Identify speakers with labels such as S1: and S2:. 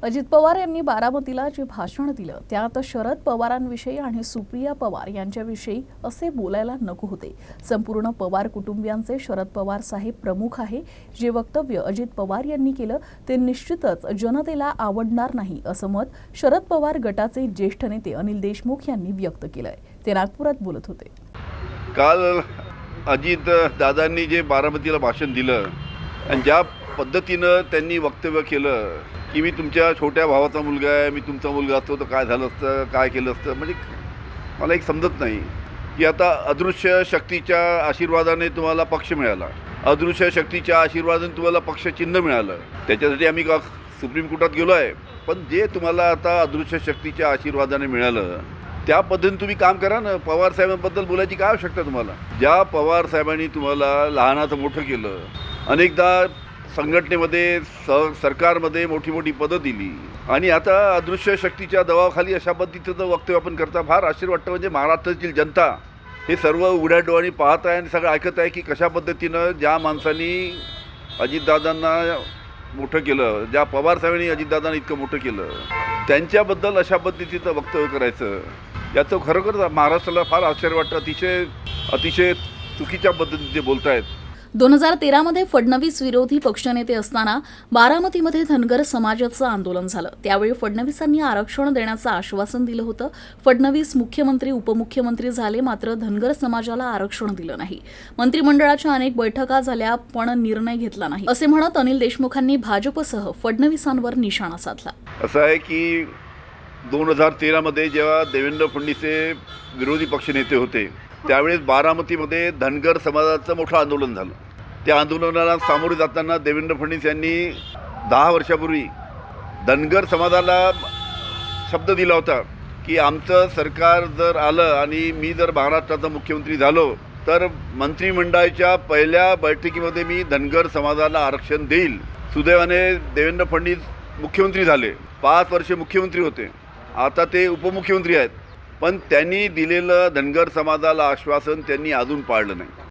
S1: अजित पवार यांनी बारामतीला जे भाषण दिलं त्यात शरद पवारांविषयी आणि सुप्रिया पवार यांच्याविषयी असे बोलायला नको होते। संपूर्ण पवार कुटुंबियांचे शरद पवार साहेब प्रमुख आहे। जे वक्तव्य अजित पवार यांनी केलं ते निश्चितच जनतेला आवडणार नाही असं मत शरद पवार गटाचे ज्येष्ठ नेते अनिल देशमुख यांनी व्यक्त केलंय। ते नागपुरात बोलत होते।
S2: काल अजित दादांनी जे बारामतीला भाषण दिलं आणि ज्या पद्धतीनं त्यांनी वक्तव्य केलं की मी तुमच्या छोट्या भावाचा मुलगा आहे, मी तुमचा मुलगा असतो तर काय झालं असतं, काय केलं असतं, म्हणजे मला एक समजत नाही की आता अदृश्य शक्तीच्या आशीर्वादाने तुम्हाला पक्ष मिळाला, अदृश्य शक्तीच्या आशीर्वादाने तुम्हाला पक्षचिन्ह मिळालं, त्याच्यासाठी आम्ही सुप्रीम कोर्टात गेलो आहे। पण जे तुम्हाला आता अदृश्य शक्तीच्या आशीर्वादाने मिळालं त्या पद्धतीने तुम्ही काम करा ना। पवार साहेबांबद्दल बोलायची काय आवश्यकता तुम्हाला? ज्या पवार साहेबांनी तुम्हाला लहानाचं मोठं केलं, अनेकदा संघटनेमध्ये सरकारमध्ये मोठी मोठी पदं दिली आणि आता अदृश्य शक्तीच्या दबावाखाली अशा पद्धतीचं वक्तव्य आपण करता, फार आश्चर्य वाटतं। म्हणजे महाराष्ट्रातील जनता हे सर्व उघड्या डोळ्यांनी पाहत आहे आणि सगळं ऐकत आहे की कशा पद्धतीनं ज्या माणसांनी अजितदादांना मोठं केलं, ज्या पवार साहेबांनी अजितदादांना इतकं मोठं केलं, त्यांच्याबद्दल अशा पद्धतीचं वक्तव्य करायचं, याचं खरोखर महाराष्ट्राला फार आश्चर्य वाटतं। अतिशय चुकीच्या पद्धतीने ते बोलत आहेत।
S1: 2013 मध्ये फडणवीस विरोधी पक्षनेते असताना बारामतीमध्ये धनगर समाजाचं आंदोलन झालं। त्यावेळी फडणवीसांनी आरक्षण देण्याचं आश्वासन दिलं होतं। फडणवीस मुख्यमंत्री उपमुख्यमंत्री झाले, मात्र धनगर समाजाला आरक्षण दिलं नाही। मंत्रिमंडळाच्या अनेक बैठका झाल्या पण निर्णय घेतला नाही असे म्हणत अनिल देशमुखांनी भाजपसह फडणवीसांवर निशाणा साधला।
S2: असं आहे की 2013 मध्ये जेव्हा देवेंद्र फडणवीस विरोधी पक्षनेते होते त्यावेळेस बारामतीमध्ये धनगर समाजाचं मोठं आंदोलन झालं। त्या आंदोलनाला सामोरे जाताना देवेंद्र फडणवीस यांनी 10 वर्षापूर्वी धनगर समाजाला शब्द दिला होता की आमचं सरकार जर आलं आणि मी जर महाराष्ट्राचा मुख्यमंत्री झालो तर मंत्रिमंडळाच्या पहिल्या बैठकीमध्ये मी धनगर समाजाला आरक्षण देईल। सुदैवाने देवेंद्र फडणवीस मुख्यमंत्री झाले, 5 वर्षे मुख्यमंत्री होते, आता ते उपमुख्यमंत्री आहेत, पण त्यांनी दिलेलं धनगर समाजाला आश्वासन त्यांनी अजून पाळलं नाही।